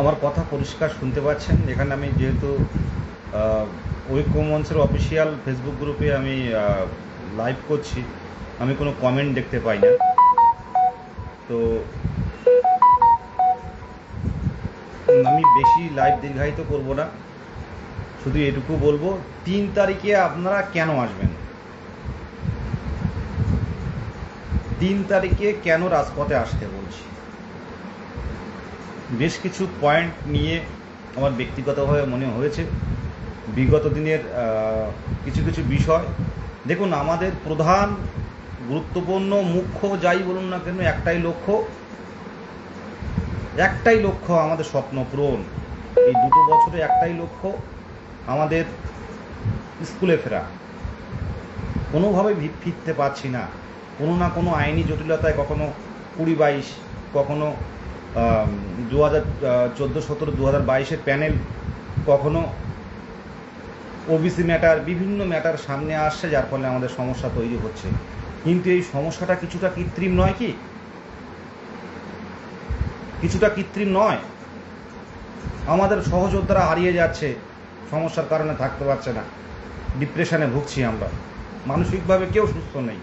আমার কথা পরিষ্কার শুনতে পাচ্ছেন? এখানে আমি যেহেতু ঐক্য মঞ্চের অফিসিয়াল ফেসবুক গ্রুপে আমি লাইভ করছি, আমি কোনো কমেন্ট দেখতে পাই না। তো আমি বেশি লাইভ দীর্ঘায়িত করব না, শুধু এটুকু বলবো 3 তারিখে আপনারা কেন আসবেন, 3 তারিখে কেন রাজপথে আসতে বলছি। বেশ কিছু পয়েন্ট নিয়ে আমার ব্যক্তিগতভাবে মনে হয়েছে, বিগত দিনের কিছু কিছু বিষয়। দেখুন, আমাদের প্রধান গুরুত্বপূর্ণ মুখ্য যাই বলুন না কেন, একটাই লক্ষ্য আমাদের স্বপ্ন পূরণ। এই 2 বছরে একটাই লক্ষ্য, আমাদের স্কুলে ফেরা। কোনোভাবে ফিরতে পারছি না, কোনো না কোনো আইনি জটিলতায়, কখনো 20-22, কখনো 2014-17, 2022-এর প্যানেল, কখনো ওবিসি ম্যাটার, বিভিন্ন ম্যাটার সামনে আসছে, যার ফলে আমাদের সমস্যা তৈরি হচ্ছে। কিন্তু এই সমস্যাটা কিছুটা কৃত্রিম নয় কি? কিছুটা কৃত্রিম নয়? আমাদের সহযোদ্ধারা হারিয়ে যাচ্ছে, সমস্যার কারণে থাকতে পারছে না, ডিপ্রেশনে ভুগছি আমরা, মানসিকভাবে কেউ সুস্থ নেই।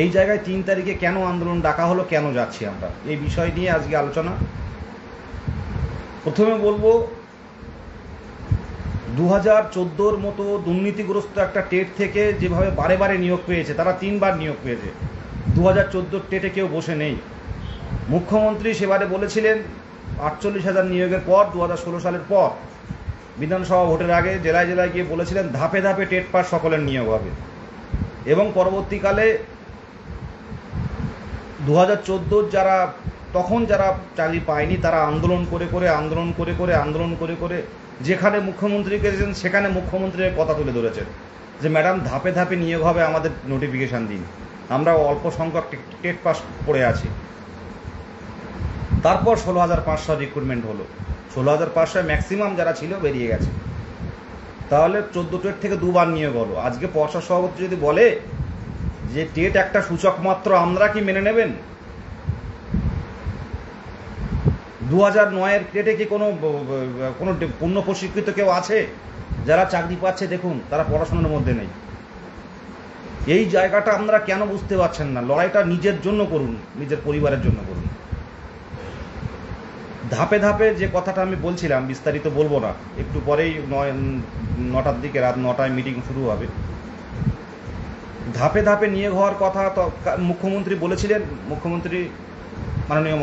এই জায়গায় 3 তারিখে কেন আন্দোলন ডাকা হলো, কেন যাচ্ছি আমরা, এই বিষয় নিয়ে আজকে আলোচনা। প্রথমে বলবো, 2014-র মতো দুর্নীতিগ্রস্ত একটা টেট থেকে যেভাবে বারে বারে নিয়োগ পেয়েছে, তারা 3 বার নিয়োগ পেয়েছে। 2014-র টেটে কেউ বসে নেই। মুখ্যমন্ত্রী সেবারে বলেছিলেন 48,000 নিয়োগের পর, 2016 সালের পর বিধানসভা ভোটের আগে জেলায় জেলায় গিয়ে বলেছিলেন ধাপে ধাপে টেট পাস সকলের নিয়োগ হবে। এবং পরবর্তীকালে 2014 যারা চাকরি পায়নি, তারা আন্দোলন করে করে যেখানে মুখ্যমন্ত্রী গেছেন সেখানে মুখ্যমন্ত্রীর কথা তুলে ধরেছেন যে ম্যাডাম ধাপে ধাপে নিয়োগ হবে, আমাদের নোটিফিকেশান দিন, আমরা অল্প সংখ্যক টেট পাস পড়ে আছি। তারপর 16,500 রিক্রুটমেন্ট হলো। 16,500 ম্যাক্সিমাম যারা ছিল বেরিয়ে গেছে। তাহলে 14 টেট থেকে 2 বার নিয়োগ হলো। আজকে পর্ষদ সভাপতি যদি বলে যে টেট একটা সূচক মাত্র, আমরা কি মেনে নেবেন? 2009-এর টেটে কি কোনো পূর্ণ প্রশিক্ষিত কেউ আছে? যারা চাকরি পাচ্ছে দেখুন, তারা পড়াশোনার মধ্যে নেই। এই জায়গাটা আমরা কেন বুঝতে পারছেন না? লড়াইটা নিজের জন্য করুন, নিজের পরিবারের জন্য করুন। ধাপে ধাপে যে কথাটা আমি বলছিলাম, বিস্তারিত বলবো না, একটু পরেই 9টার দিকে, রাত 9টায় মিটিং শুরু হবে। ধাপে ধাপে নিয়োগ হওয়ার কথা তো মুখ্যমন্ত্রী বলেছিলেন, মাননীয়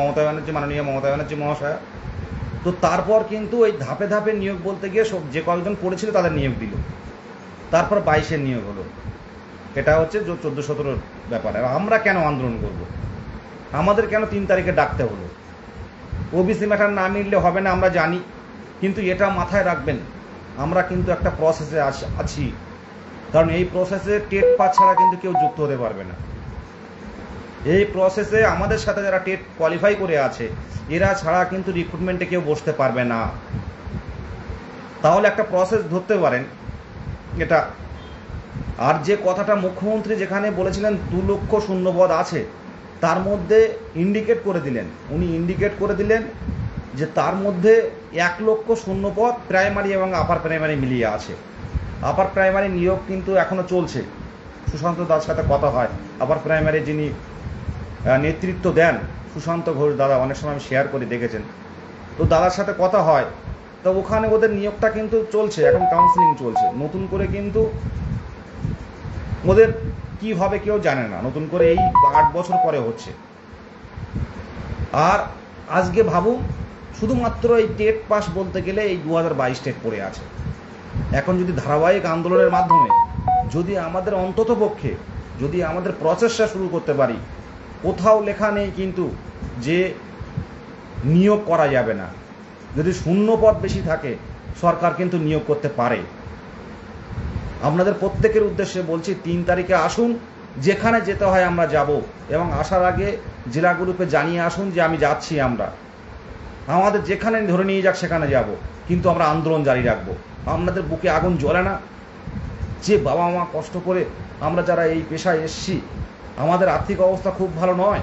মমতা ব্যানার্জি মহাশয়া। তো তারপর কিন্তু ওই ধাপে ধাপে নিয়োগ বলতে গিয়ে যে কয়েকজন পড়েছিল তাদের নিয়োগ দিল, তারপর 22-এর নিয়োগ হলো। এটা হচ্ছে 14-17 ব্যাপার। আমরা কেন আন্দোলন করব? আমাদের কেন 3 তারিখে ডাকতে হলো? ওবিসি ম্যাটার না মিললে হবে না, আমরা জানি, কিন্তু এটা মাথায় রাখবেন, আমরা কিন্তু একটা প্রসেসে আছি। কারণ এই প্রসেসে টেট পাস ছাড়া কিন্তু কেউ যুক্ত হতে পারবে না। এই প্রসেসে আমাদের সাথে যারা টেট কোয়ালিফাই করে আছে, এরা ছাড়া কিন্তু রিক্রুটমেন্টে কেউ বসতে পারবে না। তাহলে একটা প্রসেস ধরতে পারেন এটা। আর যে কথাটা মুখ্যমন্ত্রী যেখানে বলেছিলেন 2 লক্ষ শূন্যপদ আছে, তার মধ্যে উনি ইন্ডিকেট করে দিলেন যে তার মধ্যে 1 লক্ষ শূন্যপদ প্রাইমারি এবং আপার প্রাইমারি মিলিয়ে আছে। আপার প্রাইমারি নিয়োগ কিন্তু এখনো চলছে। সুশান্ত দাস সাথে কথা হয়, আপার প্রাইমারি যিনি নেতৃত্ব দেন, সুশান্ত ঘোষ দাদা, অনেক সময় আমি শেয়ার করে দেখেছেন। তো দাদার সাথে কথা হয়, তো ওখানে ওদের নিয়োগটা কিন্তু চলছে, এখন কাউন্সিলিং চলছে। নতুন করে কিন্তু ওদের কি হবে কেউ জানে না, নতুন করে এই 8 বছর পরে হচ্ছে। আর আজকে ভাবুন, শুধুমাত্র এই টেট পাস বলতে গেলে এই 2022 টেট পড়ে আছে। এখন যদি ধারাবাহিক আন্দোলনের মাধ্যমে যদি আমাদের অন্ততপক্ষে যদি আমাদের প্রচেষ্টা শুরু করতে পারি, কোথাও লেখা নেই কিন্তু যে নিয়োগ করা যাবে না। যদি শূন্যপদ বেশি থাকে, সরকার কিন্তু নিয়োগ করতে পারে। আপনাদের প্রত্যেকের উদ্দেশ্যে বলছি, 3 তারিখে আসুন, যেখানে যেতে হয় আমরা যাব, এবং আসার আগে জেলা গ্রুপে জানিয়ে আসুন যে আমি যাচ্ছি। আমাদের যেখানে ধরে নিয়ে যাক সেখানে যাব, কিন্তু আমরা আন্দোলন জারি রাখবো। আপনাদের বুকে আগুন জ্বলে না? যে বাবা মা কষ্ট করে আমরা যারা এই পেশায় এসছি, আমাদের আর্থিক অবস্থা খুব ভালো নয়।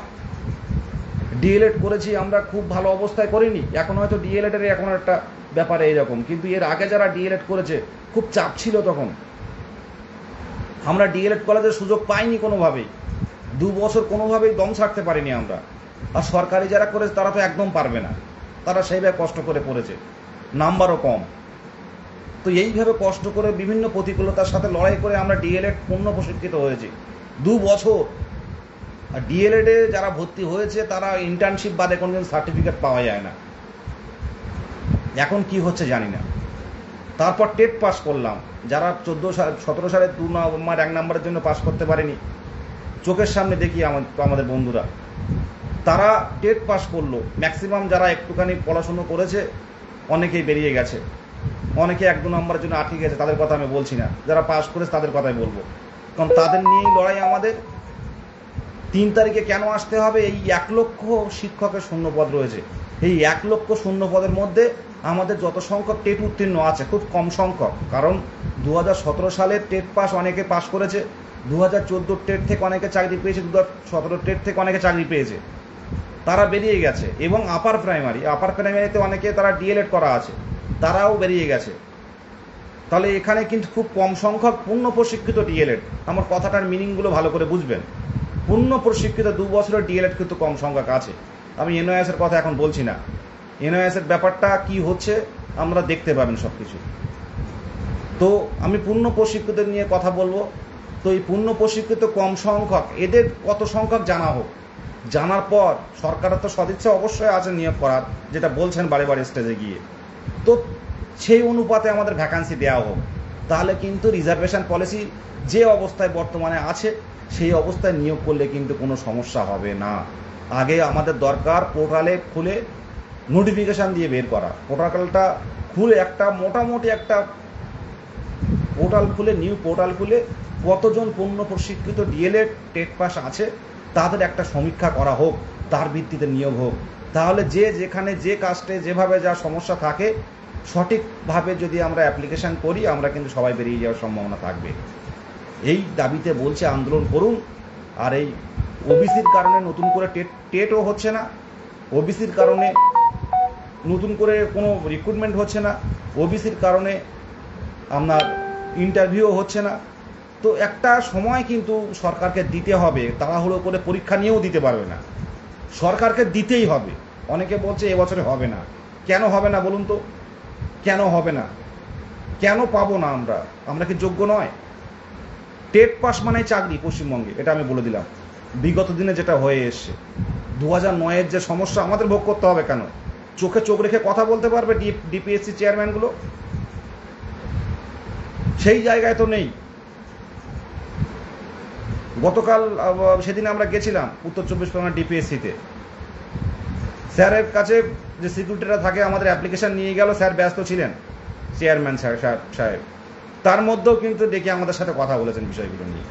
ডিএলএড করেছি আমরা, খুব ভালো অবস্থায় করিনি। এখন হয়তো ডিএলএড এর এখন একটা ব্যাপারে এইরকম, কিন্তু এর আগে যারা ডিএলএড করেছে খুব চাপ ছিল তখন। আমরা ডিএলএড কলেজের সুযোগ পাইনি কোনোভাবেই, 2 বছর কোনোভাবেই দম ছাড়তে পারিনি আমরা। আর সরকারি যারা করেছে তারা তো একদম পারবে না, তারা সেইভাবে কষ্ট করে পড়েছে, নাম্বারও কম। তো এইভাবে কষ্ট করে বিভিন্ন প্রতিকূলতার সাথে লড়াই করে আমরা ডিএলএড পূর্ণ প্রশিক্ষিত হয়েছি 2 বছর। আর ডিএলএডে যারা ভর্তি হয়েছে তারা ইন্টার্নশিপ বাদে কোনোদিন সার্টিফিকেট পাওয়া যায় না। এখন কি হচ্ছে জানি না। তারপর টেট পাস করলাম, যারা 17 সালে 2 নম্বর 1 নম্বরের জন্য পাস করতে পারেনি, চোখের সামনে দেখি আমাদের বন্ধুরা তারা টেট পাস করলো। ম্যাক্সিমাম যারা একটুখানি পড়াশুনো করেছে অনেকেই বেরিয়ে গেছে, অনেকে 1-2 নম্বরের জন্য আটকে গেছে, তাদের কথা আমি বলছি না। যারা পাস করেছে তাদের কথাই বলবো, কারণ তাদের নিয়েই লড়াই আমাদের। 3 তারিখে কেন আসতে হবে? এই 1 লক্ষ শিক্ষকের শূন্যপদ রয়েছে। এই 1 লক্ষ শূন্যপদের মধ্যে আমাদের যত সংখ্যক টেট উত্তীর্ণ আছে খুব কম সংখ্যক, কারণ 2017 সালের টেট পাস অনেকে পাস করেছে, 2014 টেট থেকে অনেকে চাকরি পেয়েছে, 2017 টেট থেকে অনেকে চাকরি পেয়েছে, তারা বেরিয়ে গেছে। এবং আপার প্রাইমারিতে অনেকে তারা ডিএলএড করা আছে, তারাও বেরিয়ে গেছে। তাহলে এখানে কিন্তু খুব কম সংখ্যক পূর্ণ প্রশিক্ষিত ডিএলএড। আমার কথাটার মিনিংগুলো ভালো করে বুঝবেন। পূর্ণ প্রশিক্ষিত 2 বছরের ডিএলএড কিন্তু কম সংখ্যক আছে। আমি এনওএস এর কথা এখন বলছি না, এনওএস এর ব্যাপারটা কি হচ্ছে আমরা দেখতে পাবেন সব কিছু। তো আমি পূর্ণ প্রশিক্ষিত নিয়ে কথা বলবো। তো এই পূর্ণ প্রশিক্ষিত কম সংখ্যক, এদের কত সংখ্যক জানা হোক, জানার পর সরকারের তো সদিচ্ছা অবশ্যই আছে নিয়োগ করার, যেটা বলছেন বারে বারে স্টেজে গিয়ে। তো সেই অনুপাতে আমাদের ভ্যাকান্সি দেওয়া হোক, তাহলে কিন্তু রিজার্ভেশন পলিসি যে অবস্থায় বর্তমানে আছে সেই অবস্থায় নিয়োগ করলে কিন্তু কোনো সমস্যা হবে না। আগে আমাদের দরকার পোর্টালে খুলে নোটিফিকেশান দিয়ে বের করা, পোর্টালটা খুলে একটা মোটামুটি একটা পোর্টাল খুলে, নিউ পোর্টাল খুলে কতজন পূর্ণ প্রশিক্ষিত ডিএলএড টেট পাস আছে তাদের একটা সমীক্ষা করা হোক, তার ভিত্তিতে নিয়োগ হোক। তাহলে যে যেখানে যে কাস্টে যেভাবে যা সমস্যা থাকে সঠিকভাবে যদি আমরা অ্যাপ্লিকেশান করি, আমরা কিন্তু সবাই বেরিয়ে যাওয়ার সম্ভাবনা থাকবে। এই দাবিতে বলছে আন্দোলন করুন। আর এই ওবিসির কারণে নতুন করে টেটও হচ্ছে না, ওবিসির কারণে নতুন করে কোনো রিক্রুটমেন্ট হচ্ছে না, ওবিসির কারণে আপনার ইন্টারভিউ হচ্ছে না। তো একটা সময় কিন্তু সরকারকে দিতে হবে, তাড়াহুড়ো করে পরীক্ষা নিয়েও দিতে পারবে না, সরকারকে দিতেই হবে। অনেকে বলছে এবছরে হবে না, কেন হবে না বলুন তো? কেন হবে না? কেন পাবো না আমরা? আমরা কি যোগ্য নয়? টেট পাস মানে চাকরি পশ্চিমবঙ্গে, এটা আমি বলে দিলাম। বিগত দিনে যেটা হয়ে এসছে, 2009-এর যে সমস্যা আমাদের ভোগ করতে হবে কেন? চোখে চোখ রেখে কথা বলতে পারবে ডিপিএসসি চেয়ারম্যানগুলো? সেই জায়গায় তো নেই। গতকাল সেদিন আমরা গেছিলাম উত্তর 24 পরগনা ডিপিএসসিতে, স্যারের কাছে যে সিকিউরিটিরা থাকে আমাদের অ্যাপ্লিকেশন নিয়ে গেল, স্যার ব্যস্ত ছিলেন, চেয়ারম্যান সাহেব। তার মধ্যেও কিন্তু দেখি আমাদের সাথে কথা বলেছেন বিষয়গুলো নিয়ে,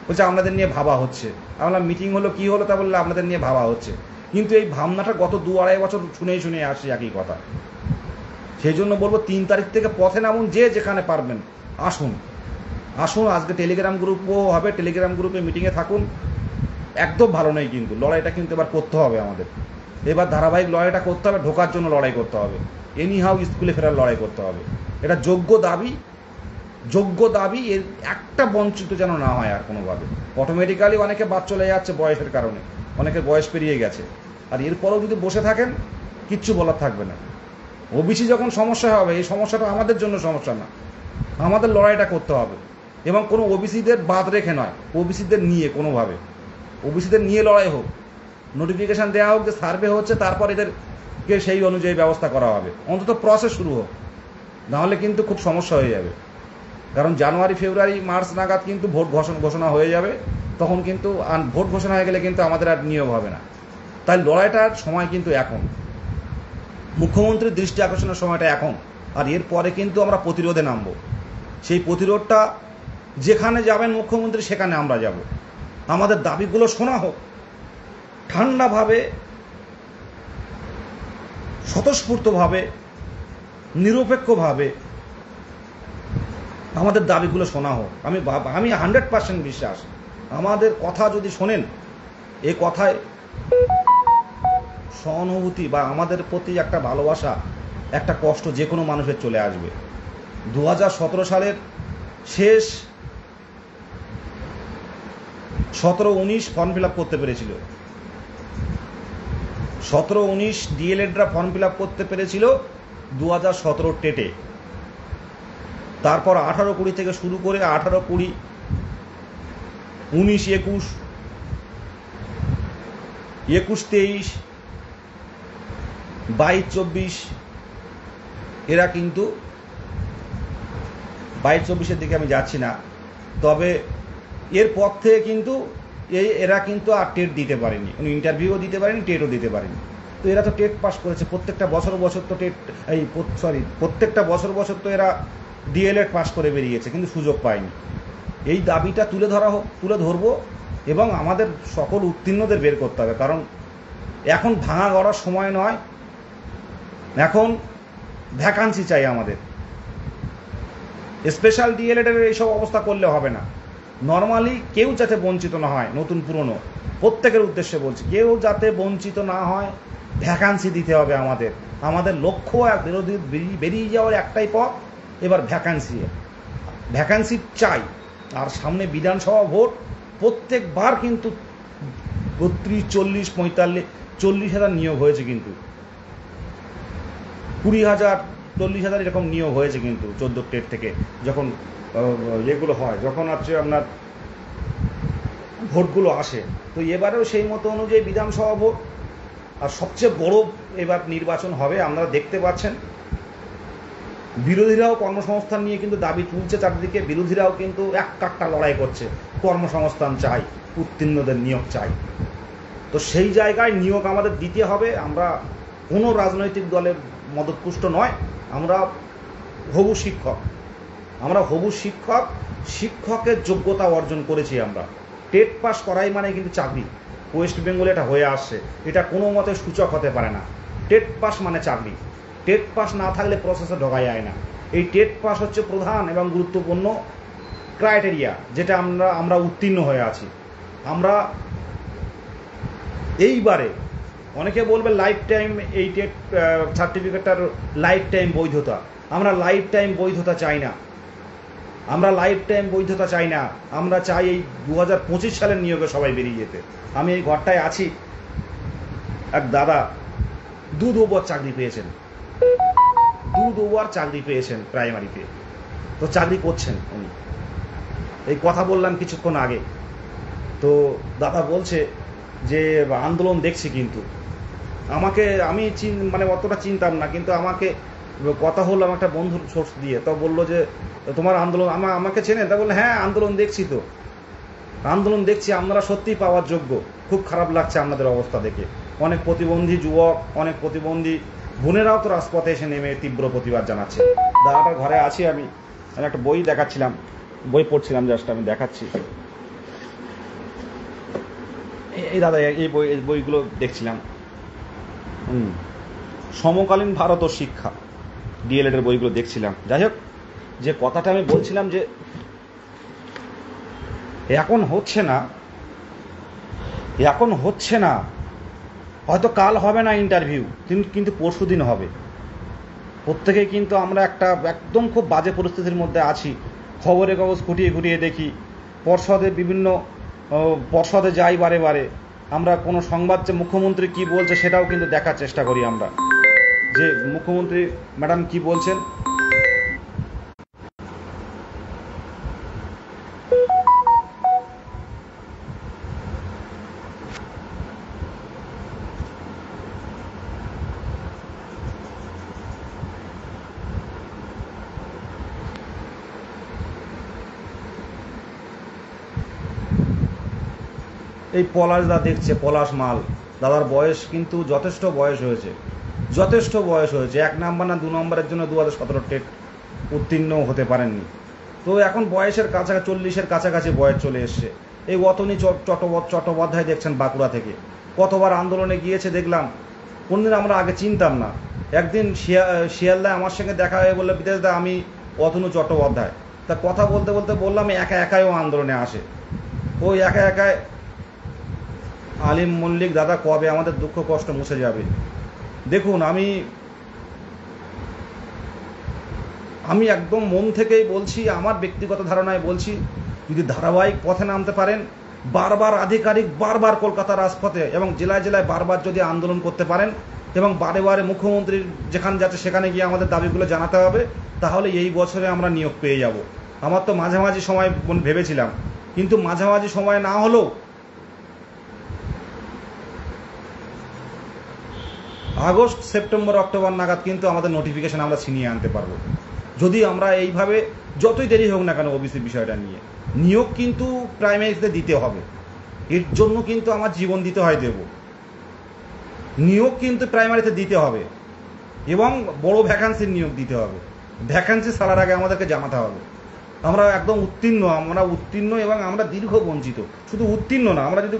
বলছে আপনাদের নিয়ে ভাবা হচ্ছে। আমরা মিটিং হলো, কি হলো, তা বললে আপনাদের নিয়ে ভাবা হচ্ছে। কিন্তু এই ভাবনাটা গত 2-2.5 বছর শুনে আসছি একই কথা। সেই জন্য বলবো 3 তারিখ থেকে পথে নামুন, যে যেখানে পারবেন আসুন। আজকে টেলিগ্রাম গ্রুপও হবে, টেলিগ্রাম গ্রুপে মিটিংয়ে থাকুন। একদম ভালো নেই, কিন্তু লড়াইটা কিন্তু এবার করতে হবে আমাদের। এবার ধারাবাহিক লড়াইটা করতে হবে, ঢোকার জন্য লড়াই করতে হবে, এনিহাউ স্কুলে ফেরার লড়াই করতে হবে। এটা যোগ্য দাবি, এর একটা বঞ্চিত যেন না হয় আর কোনোভাবে। অটোমেটিক্যালি অনেকে বাদ চলে যাচ্ছে বয়সের কারণে, অনেকের বয়স পেরিয়ে গেছে। আর এরপরেও যদি বসে থাকেন কিচ্ছু বলার থাকবে না। ওবিসি যখন সমস্যা হবে, এই সমস্যাটা আমাদের জন্য সমস্যা না, আমাদের লড়াইটা করতে হবে। এবং কোনো ওবিসিদের বাদ রেখে নয়, ওবিসিদের নিয়ে কোনোভাবে, ওবিসিদের নিয়ে লড়াই হোক, নোটিফিকেশান দেওয়া হোক যে সার্ভে হচ্ছে, তারপর এদেরকে সেই অনুযায়ী ব্যবস্থা করা হবে। অন্তত প্রসেস শুরু হোক, নাহলে কিন্তু খুব সমস্যা হয়ে যাবে। কারণ জানুয়ারি, ফেব্রুয়ারি, মার্চ নাগাদ কিন্তু ভোট ঘোষণা হয়ে যাবে, তখন কিন্তু ভোট ঘোষণা হয়ে গেলে কিন্তু আমাদের আর নিয়োগ হবে না। তাই লড়াইটার সময় কিন্তু এখন, মুখ্যমন্ত্রীর দৃষ্টি আকর্ষণের সময়টা এখন। আর এরপরে কিন্তু আমরা প্রতিরোধে নামবো। সেই প্রতিরোধটা যেখানে যাবেন মুখ্যমন্ত্রী সেখানে আমরা যাব। আমাদের দাবিগুলো শোনা হোক, ঠান্ডাভাবে, স্বতঃস্ফূর্তভাবে, নিরপেক্ষভাবে আমাদের দাবিগুলো শোনা হোক। আমি 100% বিশ্বাস আমাদের কথা যদি শোনেন, এ কথায় সহানুভূতি বা আমাদের প্রতি একটা ভালোবাসা, একটা কষ্ট যে কোনো মানুষের চলে আসবে। 2017 সালের শেষ 17-19 ফর্ম ফিল আপ করতে পেরেছিল, 17-19 ডিএলএডরা ফর্ম ফিল আপ করতে পেরেছিল 2017 টেটে। তারপর 18-20 থেকে শুরু করে 18-20, 19-21, 21-23, 22-24 এরা কিন্তু 22-24-এর দিকে আমি যাচ্ছি না, তবে এর পর থেকে কিন্তু এরা কিন্তু আর টেট দিতে পারেনি, ইন্টারভিউও দিতে পারেনি, টেটও দিতে পারেনি। তো এরা তো টেট পাস করেছে, প্রত্যেকটা বছর তো টেট প্রত্যেকটা বছর তো এরা ডিএলএড পাস করে বেরিয়েছে, কিন্তু সুযোগ পায়নি। এই দাবিটা তুলে ধরবো এবং আমাদের সকল উত্তীর্ণদের বের করতে হবে, কারণ এখন ভাঙা গড়ার সময় নয়, এখন ভ্যাকান্সি চাই আমাদের। স্পেশাল ডিএলএডের এইসব অবস্থা করলে হবে না। নর্মালি কেউ যাতে বঞ্চিত না হয়, নতুন পুরনো প্রত্যেকের উদ্দেশ্যে বলছি, কেউ যাতে বঞ্চিত না হয়, ভ্যাকান্সি দিতে হবে আমাদের। আমাদের লক্ষ্য বেরিয়ে যাওয়ার একটাই পথ, এবার ভ্যাকান্সি চাই। আর সামনে বিধানসভা ভোট, প্রত্যেকবার কিন্তু 32, 40, 45, 40,000 নিয়োগ হয়েছে, কিন্তু 20,000, 40,000 এরকম নিয়োগ হয়েছে কিন্তু 14 টেট থেকে যখন এগুলো হয়, যখন হচ্ছে আপনার ভোটগুলো আসে। তো এবারেও সেই মতো অনুযায়ী বিধানসভা ভোট, আর সবচেয়ে বড় এবার নির্বাচন হবে। আপনারা দেখতে পাচ্ছেন বিরোধীরাও কর্মসংস্থান নিয়ে কিন্তু দাবি তুলছে চারদিকে, বিরোধীরাও কিন্তু এক কাট্টা লড়াই করছে, কর্মসংস্থান চাই, উত্তীর্ণদের নিয়োগ চাই। তো সেই জায়গায় নিয়োগ আমাদের দিতে হবে। আমরা কোনো রাজনৈতিক দলের মদতপুষ্ট নয়, আমরা হবু শিক্ষক, শিক্ষকের যোগ্যতা অর্জন করেছি আমরা। টেট পাস করাই মানে কিন্তু চাকরি, ওয়েস্ট বেঙ্গলে এটা হয়ে আসছে, এটা কোনো মতে সূচক হতে পারে না। টেট পাস মানে চাকরি, টেট পাস না থাকলে প্রসেসে ঢোকা যায় না। এই টেট পাস হচ্ছে প্রধান এবং গুরুত্বপূর্ণ ক্রাইটেরিয়া, যেটা আমরা উত্তীর্ণ হয়ে আছি। আমরা এইবারে অনেকে বলবে লাইফ টাইম এই টেট সার্টিফিকেটটার লাইফ টাইম বৈধতা। আমরা লাইফ টাইম বৈধতা চাই না, আমরা চাই এই 2025 সালের নিয়োগে সবাই বেরিয়ে যেতে। আমি এই ঘরটায় আছি, এক দাদা 2 ওভার চাকরি পেয়েছেন প্রাইমারিতে, তো চাকরি করছেন উনি। এই কথা বললাম কিছুক্ষণ আগে। তো দাদা বলছে যে আন্দোলন দেখছি, কিন্তু আমি মানে অতটা চিনতাম না, কিন্তু আমাকে কথা হলাম একটা বন্ধুর সোর্স দিয়ে, তো বললো যে তোমার আন্দোলন, আমাকে চেনেন? তা বললো হ্যাঁ, আন্দোলন দেখছি, আপনারা সত্যিই পাওয়ার যোগ্য। খুব খারাপ লাগছে আপনাদের অবস্থা দেখে। অনেক প্রতিবন্ধী যুবক, অনেক প্রতিবন্ধী বোনেরাও তো রাজপথে এসে নেমে তীব্র প্রতিবাদ জানাচ্ছে। দাদাটার ঘরে আছি আমি একটা বই দেখাচ্ছিলাম, বই পড়ছিলাম, জাস্ট আমি দেখাচ্ছি। এই দাদা এই বইগুলো দেখছিলাম, সমকালীন ভারত ও শিক্ষা, ডিএলএড এর বইগুলো দেখছিলাম। যাই হোক, যে কথাটা আমি বলছিলাম যে এখন হচ্ছে না, হয়তো কাল হবে না ইন্টারভিউ, কিন্তু পরশু দিন হবে। প্রত্যেকেই কিন্তু আমরা একদম খুব বাজে পরিস্থিতির মধ্যে আছি। খবরের কাগজ খুঁটিয়ে দেখি, পর্ষদে যাই বারে, আমরা কোনো সংবাদ যে মুখ্যমন্ত্রী কি বলছে সেটাও কিন্তু দেখার চেষ্টা করি আমরা, যে মুখ্যমন্ত্রী ম্যাডাম কি বলছেন। এই পলাশদা দেখছে, পলাশ মাল দাদার বয়স কিন্তু যথেষ্ট বয়স হয়েছে। 1 নাম্বার না 2 নম্বরের জন্য 2017 টেট উত্তীর্ণ হতে পারেননি। তো এখন বয়সের কাছাকাছি 40-এর কাছাকাছি বয়স চলে এসছে। এই অতনী চট্টোপাধ্যায় দেখছেন বাঁকুড়া থেকে, কতবার আন্দোলনে গিয়েছে দেখলাম, কোনদিন আমরা আগে চিনতাম না। একদিন শিয়ালদায় আমার সঙ্গে দেখা হয়ে বললো, বিদেশদা আমি অতনু চট্টোপাধ্যায়। তা কথা বলতে বললাম একাও আন্দোলনে আসে। ও একা একা আলিম মল্লিক দাদা কবে আমাদের দুঃখ কষ্ট মুছে যাবে? দেখুন, আমি একদম মন থেকেই বলছি, আমার ব্যক্তিগত ধারণায় বলছি, যদি ধারাবাহিক পথে নামতে পারেন, বারবার আধিকারিক বারবার কলকাতার রাজপথে এবং জেলায় জেলায় বারবার যদি আন্দোলন করতে পারেন এবং বারে বারে মুখ্যমন্ত্রীর যেখানে যাচ্ছে সেখানে গিয়ে আমাদের দাবিগুলো জানাতে হবে, তাহলে এই বছরে আমরা নিয়োগ পেয়ে যাব। আমার তো মাঝামাঝি সময় ভেবেছিলাম, কিন্তু মাঝামাঝি সময় না হলেও আগস্ট সেপ্টেম্বর অক্টোবর নাগাদ কিন্তু আমাদের নোটিফিকেশন আমরা ছিনিয়ে আনতে পারবো, যদি আমরা এইভাবে যতই দেরি হোক না কেন ওবিসি বিষয়টা নিয়ে। নিয়োগ কিন্তু প্রাইমারিতে দিতে হবে, এর জন্য কিন্তু আমার জীবন দিতে হয় দেব। নিয়োগ কিন্তু প্রাইমারিতে দিতে হবে এবং বড় ভ্যাকান্সির নিয়োগ দিতে হবে। ভ্যাকান্সি ছাড়ার আগে আমাদেরকে জানাতে হবে। আমরা একদম উত্তীর্ণ এবং আমরা দীর্ঘ বঞ্চিত। শুধু উত্তীর্ণ না, আমরা যদি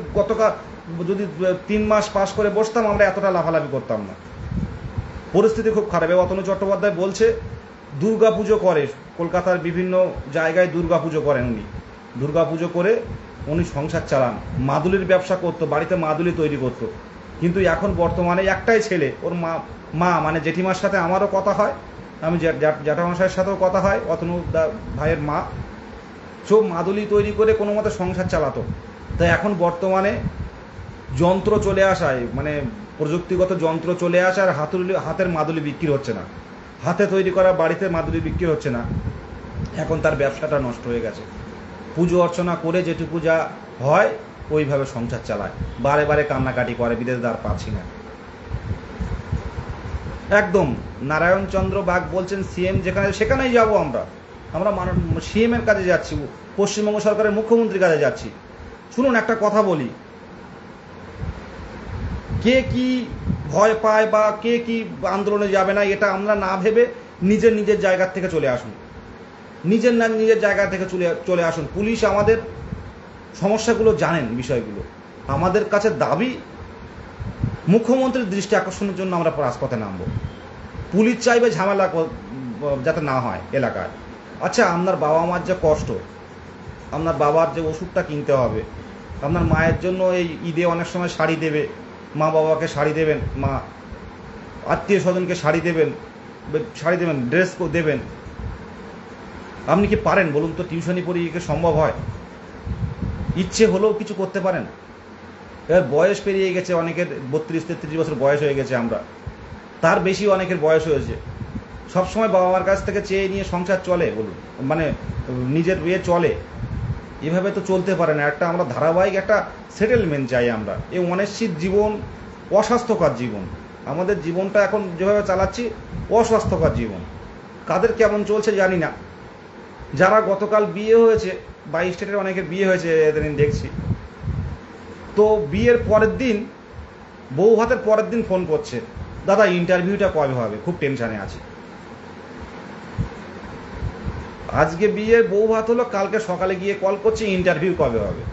যদি 3 মাস পাস করে বসতাম, আমরা এতটা লাফালাফি করতাম না। পরিস্থিতি খুব খারাপ। অতনু চট্টোপাধ্যায় বলছে দুর্গাপুজো করে, কলকাতার বিভিন্ন জায়গায় দুর্গাপুজো করেন উনি। দুর্গাপুজো করে উনি সংসার চালান, মাদুলির ব্যবসা করতো, বাড়িতে মাদুলি তৈরি করতো। কিন্তু এখন বর্তমানে একটাই ছেলে, ওর মা মানে জেঠিমার সাথে আমারও কথা হয়, আমি জ্যাঠামশাইয়ের সাথেও কথা হয়, অতনু ভাইয়ের মা, সব মাদুলি তৈরি করে কোনো মতে সংসার চালাতো। তাই এখন বর্তমানে যন্ত্র চলে আসায়, মানে প্রযুক্তিগত যন্ত্র চলে আসার হাতের মাদুলি বিক্রি হচ্ছে না, হাতে তৈরি করা বাড়িতে মাদুলি বিক্রি হচ্ছে না। এখন তার ব্যবসাটা নষ্ট হয়ে গেছে। পুজো অর্চনা করে যেটুকু যা হয় ওইভাবে সংসার চালায়, বারে বারে কান্নাকাটি করে, বিদেশ দ্বার পাচ্ছি না। একদম নারায়ণচন্দ্র বাগ বলছেন সিএম যেখানে সেখানেই যাব আমরা সিএম এর কাছে যাচ্ছি, পশ্চিমবঙ্গ সরকারের মুখ্যমন্ত্রীর কাছে যাচ্ছি। শুনুন, একটা কথা বলি, কে কি ভয় পায় বা কে কি আন্দোলনে যাবে না, এটা আমরা না ভেবে নিজের জায়গা থেকে চলে আসুন, নিজের জায়গা থেকে চলে আসুন। পুলিশ আমাদের সমস্যাগুলো জানেন, বিষয়গুলো আমাদের কাছে দাবি, মুখ্যমন্ত্রীর দৃষ্টি আকর্ষণের জন্য আমরা রাজপথে নামব। পুলিশ চাইবে ঝামেলা যাতে না হয় এলাকায়। আচ্ছা, আপনার বাবা মার যে কষ্ট, আপনার বাবার যে ওষুধটা কিনতে হবে, আপনার মায়ের জন্য এই ঈদে অনেক সময় শাড়ি দেবে, মা বাবাকে শাড়ি দেবেন, মা আত্মীয় স্বজনকে শাড়ি দেবেন, ড্রেস দেবেন। আপনি কি পারেন বলুন তো? টিউশনি পড়িয়ে কি সম্ভব হয়? ইচ্ছে হলেও কিছু করতে পারেন? এবার বয়স পেরিয়ে গেছে অনেকের, 32-33 বছর বয়স হয়ে গেছে, আমরা তার বেশি অনেকের বয়স হয়েছে। সবসময় বাবা মার কাছ থেকে চেয়ে নিয়ে সংসার চলে বলুন, মানে নিজের চলে, এভাবে তো চলতে পারে না। আমরা ধারাবাহিক একটা সেটেলমেন্ট চাই। আমরা এই অনিশ্চিত জীবন, অস্বাস্থ্যকর জীবন, আমাদের জীবনটা এখন যেভাবে চালাচ্ছি অস্বাস্থ্যকর জীবন। কাদের কেমন চলছে জানি না। যারা গতকাল বিয়ে হয়েছে, 22 স্টেটের অনেকের বিয়ে হয়েছে এদিন দেখছি, তো বিয়ের পরের দিন, বউ ভাতের পরের দিন ফোন করছে, দাদা ইন্টারভিউটা কবে হবে, খুব টেনশনে আছে। আজকে বিয়ে বউ ভাত হলো, কালকে সকালে গিয়ে কল করছে ইন্টারভিউ কবে হবে।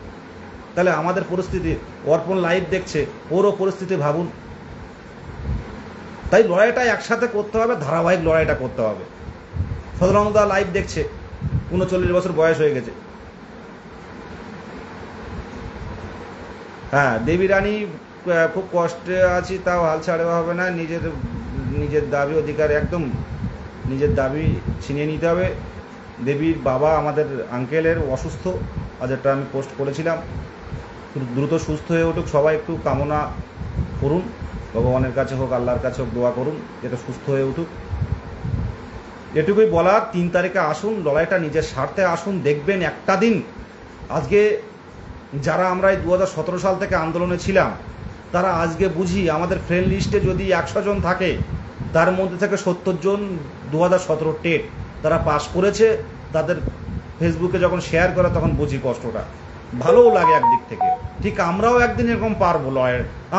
তাহলে আমাদের পরিস্থিতি, অর্পণ লাইভ দেখছে, ওরও পরিস্থিতি ভাবুন। তাই লড়াইটা একসাথে করতে হবে, ধারাবাহিক লড়াইটা করতে হবে। সদরঙ্গদা লাইভ দেখছে, 39 বছর বয়স হয়ে গেছে। হ্যাঁ, দেবী রানী খুব কষ্টে আছি, তাও হাল ছাড়া হবে না, নিজের দাবি অধিকার, একদম নিজের দাবি ছিনিয়ে নিতে হবে। দেবীর বাবা আমাদের আঙ্কেলের অসুস্থ, যেটা আমি পোস্ট করেছিলাম, দ্রুত সুস্থ হয়ে উঠুক, সবাই একটু কামনা করুন, ভগবানের কাছে হোক, আল্লাহর কাছে হোক, দোয়া করুন যেটা সুস্থ হয়ে উঠুক। এটুকুই বলার। 3 তারিখে আসুন, লড়াইটা নিজের স্বার্থে আসুন। দেখবেন একটা দিন, আজকে যারা আমরা এই 2017 সাল থেকে আন্দোলনে ছিলাম, তারা আজকে বুঝি আমাদের ফ্রেন্ড লিস্টে যদি 100 জন থাকে, তার মধ্যে থেকে 70 জন 2017 টেট তারা পাস করেছে। তাদের ফেসবুকে যখন শেয়ার করে তখন বুঝি কষ্টটা, ভালোও লাগে একদিক থেকে। ঠিক আমরাও একদিন এরকম পারবো,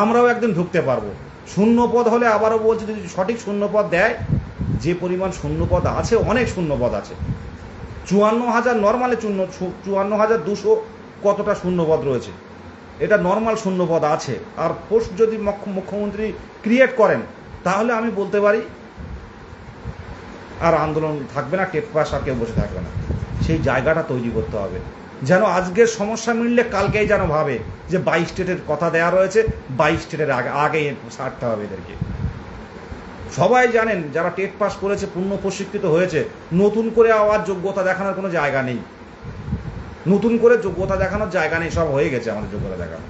আমরাও একদিন ঢুকতে পারবো। শূন্যপদ হলে, আবারও বলছি, যদি সঠিক শূন্যপদ দেয়, যে পরিমাণ শূন্যপদ আছে, অনেক শূন্যপদ আছে, 54,000 নর্মালে 54,200 কতটা শূন্যপদ রয়েছে, এটা নর্মাল শূন্যপদ আছে। আর পোস্ট যদি মুখ্যমন্ত্রী ক্রিয়েট করেন, তাহলে আমি বলতে পারি আর আন্দোলন থাকবে না, টেট পাস আর কেউ বসে থাকবে না। সেই জায়গাটা তৈরি করতে হবে। যেন আজকের সমস্যা মিললে কালকেই যেন ভাবে যে 22 স্টেটের কথা দেওয়া রয়েছে, 22 স্টেটের আগে ছাড়তে হবে এদেরকে। সবাই জানেন যারা টেট পাস করেছে, পূর্ণ প্রশিক্ষিত হয়েছে, নতুন করে আবার যোগ্যতা দেখানোর কোনো জায়গা নেই, নতুন করে যোগ্যতা দেখানোর জায়গা নেই, সব হয়ে গেছে আমাদের যোগ্যতা দেখানো।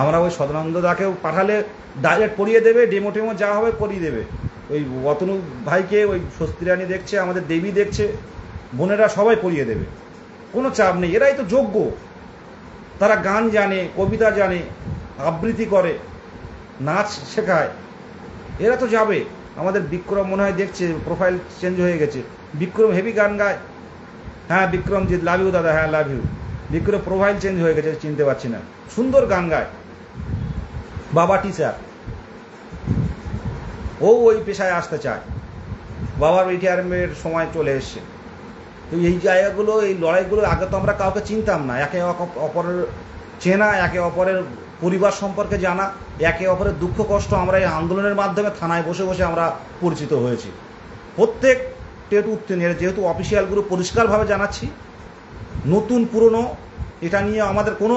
আমরা ওই সদানন্দ দাকেও পাঠালে ডাইরেক্ট পড়িয়ে দেবে, ডেমো টেমো যা হবে করিয়ে দেবে। ওই অতনু ভাইকে ওই স্বস্তি রানী দেখছে, আমাদের দেবী দেখছে, বোনেরা সবাই পড়িয়ে দেবে, কোনো চাপ নেই। এরাই তো যোগ্য, তারা গান জানে, কবিতা জানে, আবৃত্তি করে, নাচ শেখায়, এরা তো যাবে। আমাদের বিক্রম মনে হয় দেখছে, প্রোফাইল চেঞ্জ হয়ে গেছে, বিক্রম হেভি গান গায়। হ্যাঁ বিক্রমজিৎ, লাভ ইউ দাদা, হ্যাঁ love you. Vikram profile change হয়ে গেছে, চিনতে পারছি না, সুন্দর গান গায়, বাবা টিচার, ও ওই পেশায় আসতে চায়, বাবার রিটায়ারমেন্টের সময় চলে এসছে। তো এই জায়গাগুলো, এই লড়াইগুলো আগে তো আমরা কাউকে চিনতাম না, একে অপরের চেনা, একে অপরের পরিবার সম্পর্কে জানা, একে অপরের দুঃখ কষ্ট আমরা এই আন্দোলনের মাধ্যমে থানায় বসে বসে আমরা পরিচিত হয়েছি। প্রত্যেক টেট উত্তীর্ণের যেহেতু অফিসিয়াল গ্রুপ পরিষ্কারভাবে জানাচ্ছি, নতুন পুরনো এটা নিয়ে আমাদের কোনো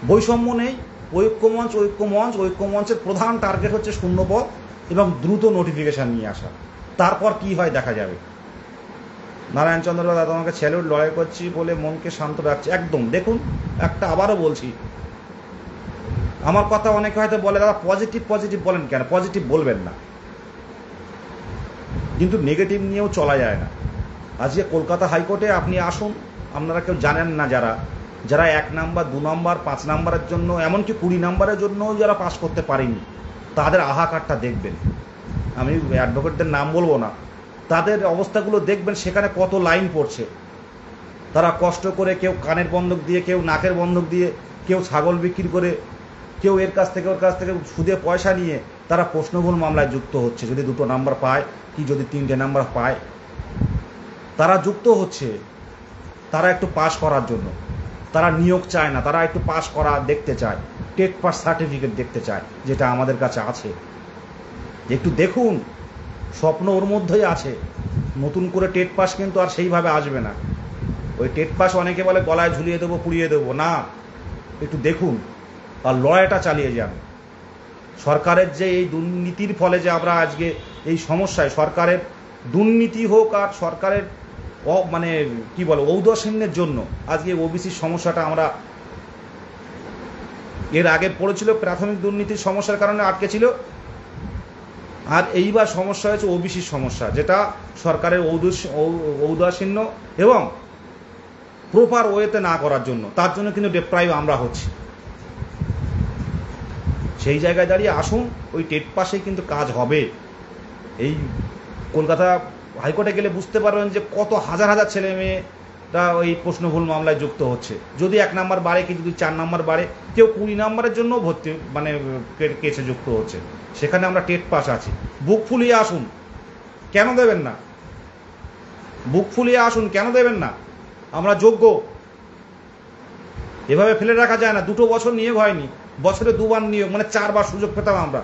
বৈষম্য নেই। ঐক্যমঞ্চের প্রধান টার্গেট হচ্ছে শূন্যপদ এবং দ্রুত নোটিফিকেশন নিয়ে আসা, তারপর কি হয় দেখা যাবে। নারায়ণ চন্দ্র দাদা আমাকে ছেলের লড়াই করছি বলে মনকে শান্ত রাখছে, একদম। দেখুন, একটা আবারও বলছি, আমার কথা অনেকে হয়তো বলে দাদা পজিটিভ পজিটিভ বলেন কেন, পজিটিভ বলবেন না, কিন্তু নেগেটিভ নিয়েও চলা যায় না। আজকে কলকাতা হাইকোর্টে আপনি আসুন, আপনারা কেউ জানেন না, যারা 1 নাম্বার 2 নাম্বার 5 নাম্বারের জন্য, এমনকি 20 নাম্বারের জন্য যারা পাস করতে পারেনি, তাদের আহাকারটা দেখবেন। আমি অ্যাডভোকেটদের নাম বলবো না, তাদের অবস্থাগুলো দেখবেন, সেখানে কত লাইন পড়ছে। তারা কষ্ট করে, কেউ কানের বন্ধক দিয়ে, কেউ নাকের বন্ধক দিয়ে, কেউ ছাগল বিক্রি করে, কেউ এর কাছ থেকে ওর কাছ থেকে সুদে পয়সা নিয়ে তারা প্রশ্নভুল মামলায় যুক্ত হচ্ছে। যদি 2 নাম্বার পায়, কি যদি 3টে নাম্বার পায়, তারা যুক্ত হচ্ছে। তারা একটু পাস করার জন্য, তারা নিয়োগ চায় না, তারা একটু পাস করা দেখতে চায়, টেট পাস সার্টিফিকেট দেখতে চায়, যেটা আমাদের কাছে আছে। একটু দেখুন, স্বপ্ন ওর মধ্যেই আছে। নতুন করে টেট পাস কিন্তু আর সেইভাবে আসবে না। ওই টেট পাস অনেকে বলে গলায় ঝুলিয়ে দেবো, পুড়িয়ে দেবো, না, একটু দেখুন আর লড়াইটা চালিয়ে যান। সরকারের যে এই দুর্নীতির ফলে যে আমরা আজকে এই সমস্যায়, সরকারের দুর্নীতি হোক আর সরকারের মানে কি বলে ঔদাসীন্যের জন্য আজকে ওবিসির সমস্যাটা আমরা, এর আগে পড়েছিল প্রাথমিক দুর্নীতির সমস্যার কারণে আটকে ছিল, আর এইবার সমস্যা হয়েছে ওবিসির সমস্যা, যেটা সরকারের ঔদাসীন্য এবং প্রপার ওয়েতে না করার জন্য, তার জন্য কিন্তু ডেপ্রাইভ আমরা হচ্ছি। সেই জায়গায় দাঁড়িয়ে আসুন, ওই টেট পাসেই কিন্তু কাজ হবে। এই কলকাতা হাইকোর্টে গেলে বুঝতে পারবেন যে কত হাজার হাজার ছেলে মেয়েরা ওই প্রশ্নভুল মামলায় যুক্ত হচ্ছে। যদি 1 নাম্বার বাড়ে, কি যদি 4 নাম্বার বাড়ে, কেউ 20 নাম্বারের জন্য ভর্তি মানে কেসে যুক্ত হচ্ছে। সেখানে আমরা টেট পাস আছি। বুক ফুলিয়ে আসুন, কেন দেবেন না? বুক ফুলিয়ে আসুন, কেন দেবেন না? আমরা যোগ্য, এভাবে ফেলে রাখা যায় না। 2 বছর নিয়োগ হয়নি, বছরে 2 বার নিয়োগ, মানে 4 বার সুযোগ পেতাম আমরা।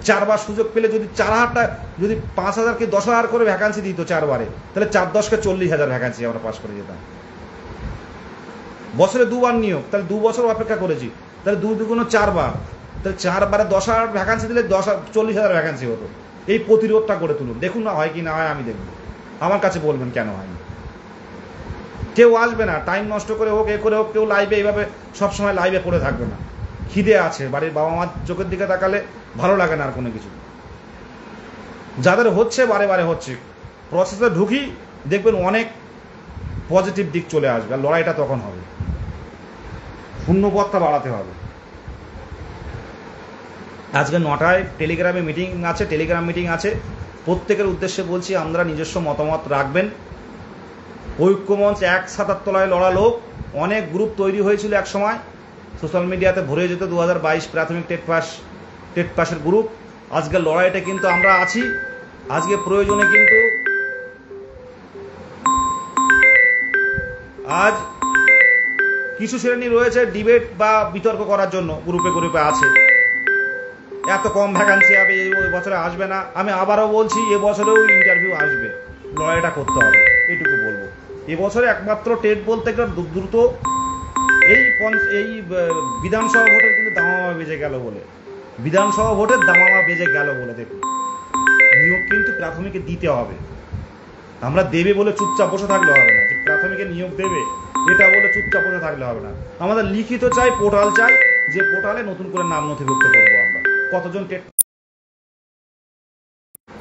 4 বার সুযোগ পেলে যদি 4,000টা, যদি 5,000 কি 10,000 করে ভ্যাকান্সি দিত 4 বারে, তাহলে 4-10 40,000 ভ্যাকান্সি আমরা পাস করে যেতাম। বছরে 2 বার নিয়োগ, তাহলে 2 বছর অপেক্ষা করেছি, তাহলে 2 দুগুণ 4 বার, তাহলে 4 বারে 10,000 ভ্যাকান্সি দিলে 40,000 ভ্যাকান্সি হতো। এই প্রতিরোধটা করে তুলুন, দেখুন না হয় কি না হয়, আমি দেখব। আমার কাছে বলবেন কেন হয়নি। কেউ আসবে না, টাইম নষ্ট করে হোক, এ করে হোক, কেউ লাইভে এইভাবে সবসময় লাইভে পড়ে থাকবে না। খিদে আছে, বাড়ির বাবা মার চোখের দিকে তাকালে ভালো লাগে না আর কোনো কিছু। যাদের হচ্ছে, বারে বারে হচ্ছে, প্রসেসে ঢুকি, দেখবেন অনেক পজিটিভ দিক চলে আসবে। আর লড়াইটা তখন হবে, শূন্যপদটা বাড়াতে হবে। আজকে 9টায় টেলিগ্রামে মিটিং আছে, টেলিগ্রাম মিটিং আছে। প্রত্যেকের উদ্দেশ্যে বলছি, আপনারা নিজস্ব মতামত রাখবেন। ঐক্যমঞ্চ 1 ছাতার তলায় লড়ালো, অনেক গ্রুপ তৈরি হয়েছিল এক সময়, সোশ্যাল মিডিয়াতে ভরে যেত 2022 প্রাথমিক টেট পাসের গ্রুপ। আজকে লড়াইটা কিন্তু আমরা আছি। আজকে প্রয়োজনে কিন্তু আজ কিছু শ্রেণী রয়েছে ডিবেট বা বিতর্ক করার জন্য গ্রুপে গ্রুপে আছে। এত কম ভ্যাকান্সি হবে, এই বছরে আসবে না। আমি আবারও বলছি, এবছরেও ইন্টারভিউ আসবে, লড়াইটা করতে হবে, এইটুকু বলবো। এবছরে একমাত্র টেট বলতে গেলে দ্রুত এই বিধানসভা ভোটের কিন্তু দামামা বেজে গেল বলে, বিধানসভা ভোটের দামামা বেজে গেল বলে দেখুন, নিয়োগ কিন্তু প্রাথমিকে দিতে হবে। আমরা দেবে বলে চুপচাপ বসে থাকলে হবে না, যে প্রাথমিকে নিয়োগ দেবে এটা বলে চুপচাপ বসে থাকলে হবে না। আমাদের লিখিত চাই, পোর্টাল চাই, যে পোর্টালে নতুন করে নাম নথিভুক্ত করবো আমরা কতজন টেট।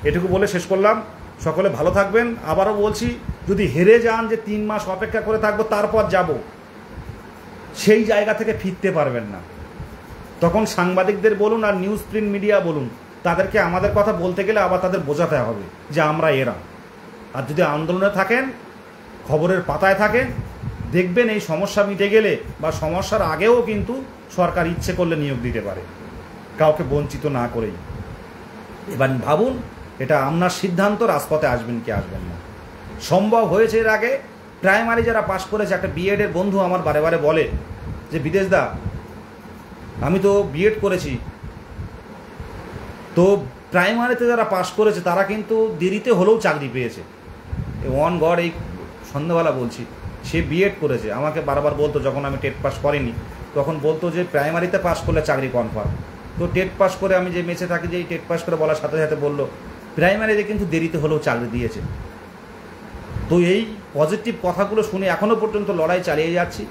এটুকু বলে শেষ করলাম। সকলে ভালো থাকবেন। আবারও বলছি, যদি হেরে যান যে 3 মাস অপেক্ষা করে থাকবো তারপর যাব, সেই জায়গা থেকে ফিরতে পারবেন না। তখন সাংবাদিকদের বলুন আর নিউজ প্রিন্ট মিডিয়া বলুন, তাদেরকে আমাদের কথা বলতে গেলে আবার তাদের বোঝাতে হবে যে আমরা এরা। আর যদি আন্দোলনে থাকেন, খবরের পাতায় থাকেন, দেখবেন এই সমস্যা মিটে গেলে বা সমস্যার আগেও কিন্তু সরকার ইচ্ছে করলে নিয়োগ দিতে পারে, কাউকে বঞ্চিত না করেই। এবার ভাবুন, এটা আপনার সিদ্ধান্ত, রাজপথে আসবেন কি আসবেন না। সম্ভব হয়েছে এর আগে, প্রাইমারি যারা পাশ করেছে, একটা বিএডের বন্ধু আমার বারে বারে বলে যে বিদেশদা আমি তো বিএড করেছি, তো প্রাইমারিতে যারা পাশ করেছে তারা কিন্তু দেরিতে হলেও চাকরি পেয়েছে। ওয়ান গড, এই সন্ধ্যাবেলা বলছি, সে বিএড করেছে, আমাকে বারবার বলতো, যখন আমি টেট পাস করিনি তখন বলতো যে প্রাইমারিতে পাস করলে চাকরি কনফার্ম। তো টেট পাস করে আমি যে মেসে থাকি, যে টেট পাস করে বলার সাথে সাথে বললো প্রাইমারিতে কিন্তু দেরিতে হলেও চাকরি দিয়েছে। তো এই পজিটিভ কথাগুলো শুনে এখনও পর্যন্ত লড়াই চালিয়ে যাচ্ছি।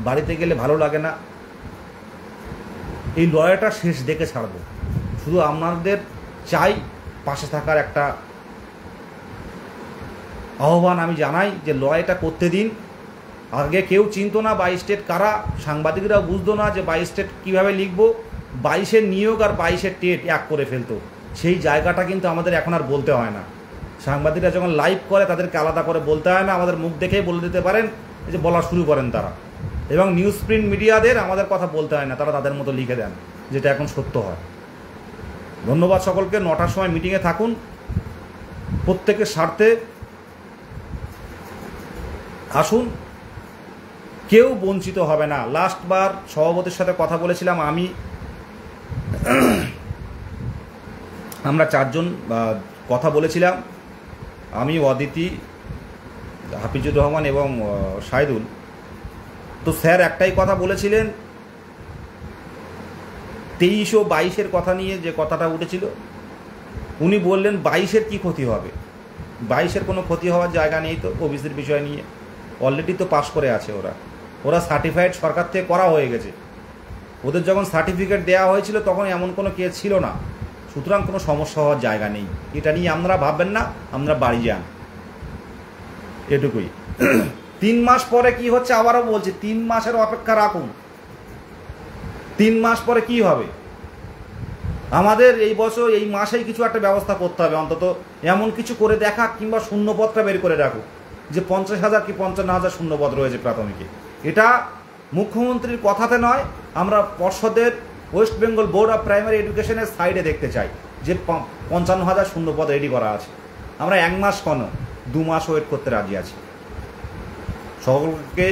বাড়িতে গেলে ভালো লাগে না, এই লড়াইটা শেষ দেখে ছাড়বো। শুধু আপনাদের চাই পাশে থাকার একটা আহ্বান আমি জানাই, যে লড়াইটা করতে দিন। আগে কেউ চিনতো না 22 স্টেট কারা, সাংবাদিকরাও বুঝতো না যে 22 স্টেট কীভাবে লিখবো। 22-এর নিয়োগ আর 22-এর টেট এক করে ফেলতো, সেই জায়গাটা কিন্তু আমাদের এখন আর বলতে হয় না। সাংবাদিকরা যখন লাইভ করে তাদেরকে আলাদা করে বলতে হয় না, আমাদের মুখ দেখেই বলে দিতে পারেন, যে বলা শুরু করেন তারা। এবং নিউজ প্রিন্ট মিডিয়াদের আমাদের কথা বলতে হয় না, তারা তাদের মতো লিখে দেন, যেটা এখন সত্য হয়। ধন্যবাদ সকলকে। 9টার সময় মিটিংয়ে থাকুন, প্রত্যেকের স্বার্থে আসুন, কেউ বঞ্চিত হবে না। লাস্টবার সভাপতির সাথে কথা বলেছিলাম আমরা 4 জন কথা বলেছিলাম, আমি, অদিতি, হাফিজুর রহমান এবং শাহিদুল। তো স্যার একটাই কথা বলেছিলেন, 23 ও 22-এর কথা নিয়ে যে কথাটা উঠেছিল, উনি বললেন 22-এর কী ক্ষতি হবে, 22-এর কোনো ক্ষতি হওয়ার জায়গা নেই। তো ওবিসির বিষয় নিয়ে অলরেডি তো পাশ করে আছে, ওরা সার্টিফাইড সরকার থেকে করা হয়ে গেছে। ওদের যখন সার্টিফিকেট দেওয়া হয়েছিল তখন এমন কোনো কেস ছিল না, সুতরাং কোনো সমস্যা হওয়ার জায়গা নেই। এটা নিয়ে আপনারা ভাববেন না, আমরা বাড়ি যান, এটুকুই। 3 মাস পরে কি হচ্ছে আবারও বলছি, 3 মাসের অপেক্ষা রাখুন। 3 মাস পরে কি হবে আমাদের এই বছর, এই মাসেই কিছু একটা ব্যবস্থা করতে হবে। অন্তত এমন কিছু করে দেখা, কিংবা শূন্যপদটা বের করে রাখুক, যে 50,000 কি 55,000 শূন্যপদ রয়েছে প্রাথমিকে। এটা মুখ্যমন্ত্রীর কথাতে নয়, আমরা পর্ষদের West Bengal board of primary এডুকেশনের সাইডে দেখতে চাই যে 55,000 শূন্যপদ রেডি করা আছে। আমরা 1 মাস কেন, 2 মাস ওয়েট করতে রাজি আছি। সকলকে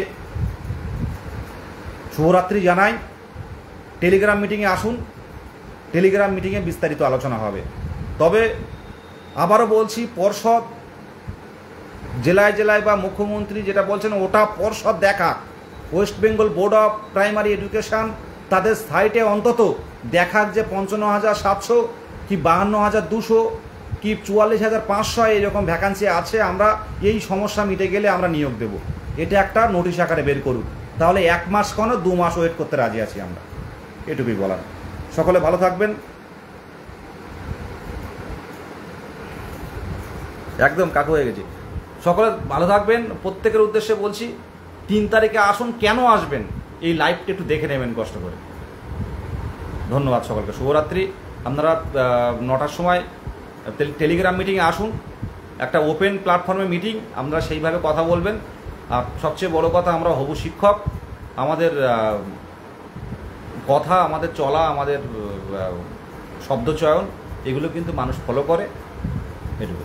শুভরাত্রি জানাই। টেলিগ্রাম মিটিংয়ে আসুন, টেলিগ্রাম মিটিংয়ে বিস্তারিত আলোচনা হবে। তবে আবারও বলছি, পর্ষদ জেলায় জেলায় বা মুখ্যমন্ত্রী যেটা বলছেন ওটা পর্ষদ দেখা, West Bengal board of primary education তাদের সাইটে অন্তত দেখাক যে 55,700 কি 52,200 কি 44,500 এইরকম ভ্যাকান্সি আছে। আমরা এই সমস্যা মিটে গেলে আমরা নিয়োগ দেব, এটা একটা নোটিশ আকারে বের করুন। তাহলে 1 মাস কেন, 2 মাস ওয়েট করতে রাজি আছি আমরা, এটুকুই বলার। সকলে ভালো থাকবেন, একদম কাকু হয়ে গেছি। সকলে ভালো থাকবেন, প্রত্যেকের উদ্দেশ্যে বলছি 3 তারিখে আসুন। কেন আসবেন এই লাইভটা একটু দেখে নেবেন কষ্ট করে। ধন্যবাদ সকলকে, শুভরাত্রি। আপনারা 9টার সময় টেলিগ্রাম মিটিংয়ে আসুন, একটা ওপেন প্ল্যাটফর্মে মিটিং, আমরা সেইভাবে কথা বলবেন। আর সবচেয়ে বড় কথা, আমরা হবু শিক্ষক, আমাদের কথা, আমাদের চলা, আমাদের শব্দচয়ন, এগুলো কিন্তু মানুষ ফলো করে, এটুকু।